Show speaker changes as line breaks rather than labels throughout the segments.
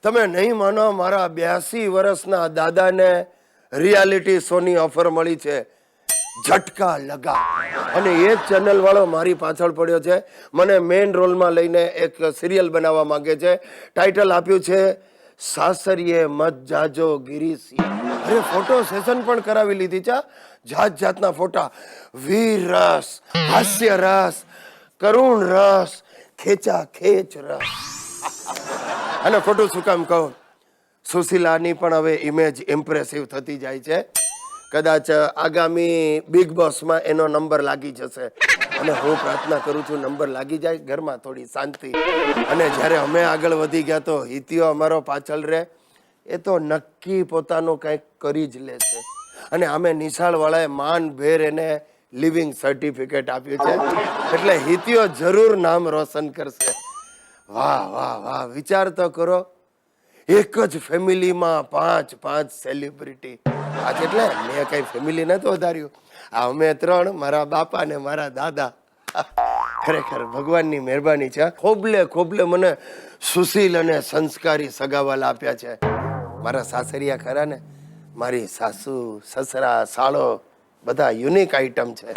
તમે નહીં માનો, મારા 82 વર્ષના દાદાને રિયાલિટી શોની ઓફર મળી છે, ઝટકા લગા, અને એ જ ચેનલ વાળો મારી પાછળ પડ્યો છે. મને મેઇન રોલમાં લઈને એક સિરિયલ બનાવવા માંગે છે. ટાઇટલ આપ્યું છે સાસરીએ મત જાજો ગિરીશી. અરે ફોટો સેશન પણ કરાવી લીધી છે. જાત જાતના ફોટા, વીર રસ, હાસ્ય રસ, કરુણ રસ, ખેંચા ખેંચ રસ. અને ખોટું શું કામ કહું, સુશીલાની પણ હવે ઇમેજ ઇમ્પ્રેસિવ થતી જાય છે. કદાચ આગામી બિગ બોસમાં એનો નંબર લાગી જશે, અને હું પ્રાર્થના કરું છું નંબર લાગી જાય, ઘરમાં થોડી શાંતિ. અને જ્યારે અમે આગળ વધી ગયા તો હિતિયો અમારો પાછળ રહે, એ તો નક્કી પોતાનું કંઈક કરી જ લેશે. અને અમે નિશાળવાળાએ માનભેર એને લિવિંગ સર્ટિફિકેટ આપ્યું છે, એટલે હિતિયો જરૂર નામ રોશન કરશે. વાહ વાહ વાહ, વિચાર તો કરો, એક જ ફેમિલીમાં 5 સેલિબ્રિટી. આજે એટલે મેં કઈ ફેમિલી નતું વધાર્યું, આ અમે 3, મારા બાપા ને મારા દાદા. ખરેખર ભગવાનની મહેરબાની છે. ખોબલે ખોબલે મને સુશીલ અને સંસ્કારી સગાવાલા આપ્યા છે. મારા સાસરિયા ખરા ને, મારી સાસુ, સસરા, સાળો બધા યુનિક આઈટમ છે.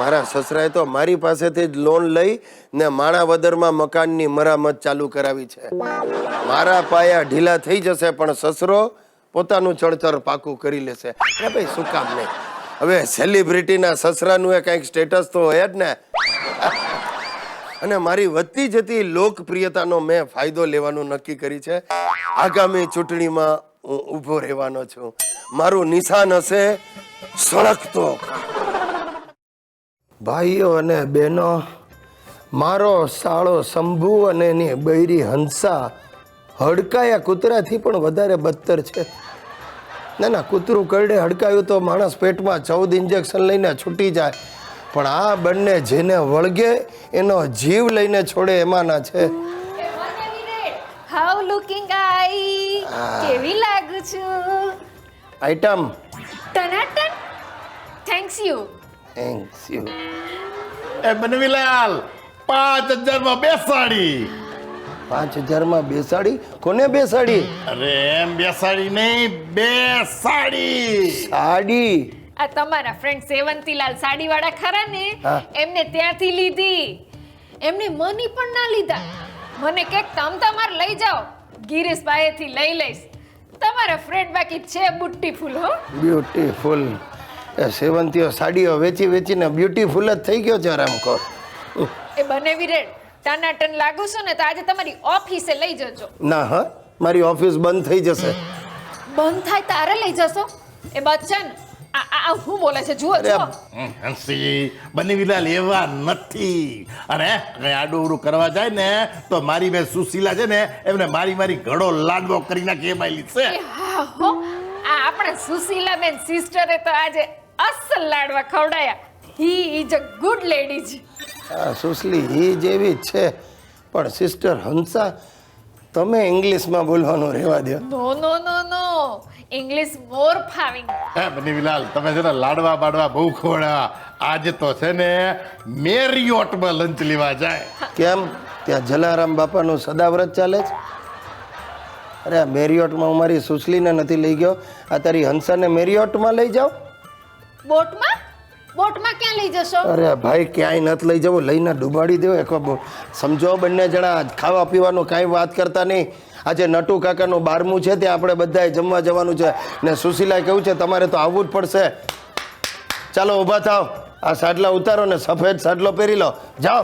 મારા સસરાએ તો મારી પાસેથી જ લોન લઈ ને માણાવદરમાં મકાનની મરામત ચાલુ કરાવી છે. મારા પાયા ઢીલા થઈ જશે પણ સસરો પોતાનું ચણતર પાકું કરી લેશે. અરે ભાઈ શું કામ નહીં, હવે સેલિબ્રિટીના સસરાનું એ કંઈક સ્ટેટસ તો હોય જ ને. અને મારી વધતી જતી લોકપ્રિયતાનો મેં ફાયદો લેવાનું નક્કી કરી છે. આગામી ચૂંટણીમાં હું ઊભો રહેવાનો છું. મારું નિશાન હશે સળગતો. ભાઈઓ અને બહેનો, મારો સાળો શંભુ અને એની બૈરી હંસા હડકાયા કૂતરાથી પણ વધારે બદતર છે. ના ના, કૂતરું કરડે હડકાયું તો માણસ પેટમાં 14 ઇન્જેક્શન લઈને છૂટી જાય, પણ આ બંને જેને વળગે એનો જીવ લઈને છોડે એમાંના છે.
હાઉ લુકિંગ આઈ, કેવી લાગુ છું?
આઈટમ
ટનાટન. Thanks you.
Thanks you.
એ બનવીલાલ, 5000 માં બેસાડી.
5000 માં બેસાડી? કોને બેસાડી?
અરે એમ બેસાડી નહીં, બેસાડી.
સાડી?
આ તમારા ફ્રેન્ડ સેવંતીલાલ સાડીવાળા ખરા ને,
હા.
એમને ત્યાંથી લીધી. એમને મની પણ ના લીધા. મને કેક તમાર લઈ જાઓ, ગિરીશ પાસેથી લઈ લઈશ. તમારા ફ્રેન્ડ બાકી છે બ્યુટીફુલ. હો,
બ્યુટીફુલ. એ સેવંતીઓ સાડીઓ વેચી વેચીને બ્યુટીફુલ જ થઈ ગયો છે રામખોર.
એ બનેવી રેડ ટનાટન લાગુ છો ને તો આજે તમારી ઓફિસે લઈ જજો.
ના હા, મારી ઓફિસ બંધ થઈ જશે.
બંધ થાય તારે લઈ જશો? એ બચ્ચન, આ હું બોલે છે જુઓ જુઓ.
હંસી, બનવીલાલ એવા નથી. અને કઈ આડું કરવા જાય ને તો મારી બેન સુશીલા છે ને, એમને મારી ઘડો લાડવો કરી નાખી એમાં છે.
એ હા હો, આ આપણા સુશીલા બેન સિસ્ટરે તો આજે અસલ લાડવા ખવડાયા. He is a good ladies.
હા સુશલી એ જેવી જ છે, પણ સિસ્ટર હંસા તમે ઇંગ્લિશમાં બોલવાનું રહેવા દો.
નો નો નો નો, ઇંગ્લિશ મોર ફાવિંગ.
હે બનવીલાલ, તમે છે ને લાડવા બાડવા બહુ ખવડાવ્યા. આજે તો છે ને મેરિયોટમાં લંચ લેવા જાય.
કેમ, ત્યાં જલારામ બાપાનું સદાવ્રત ચાલે છે? અરે આ મેરિયોટમાં હું મારી સુશલીને નથી લઈ ગયો, આ તારી હંસાને મેરિયોટમાં લઈ જાઓ.
બોટમાં? બોટમાં ક્યાં લઈ જશો?
અરે ભાઈ ક્યાંય નથી લઈ જવું, લઈને ડૂબાડી દેવો એક સમજો. બંને જણા ખાવા પીવાનું કાંઈ વાત કરતા નહીં. આજે નટુ કાકાનું 12મું છે, ત્યાં આપણે બધાએ જમવા જવાનું છે, ને સુશીલાએ કહ્યું છે તમારે તો આવવું જ પડશે. ચાલો ઊભા થાવ, આ સાડલા ઉતારો ને સફેદ સાડલો પહેરી લો, જાઓ.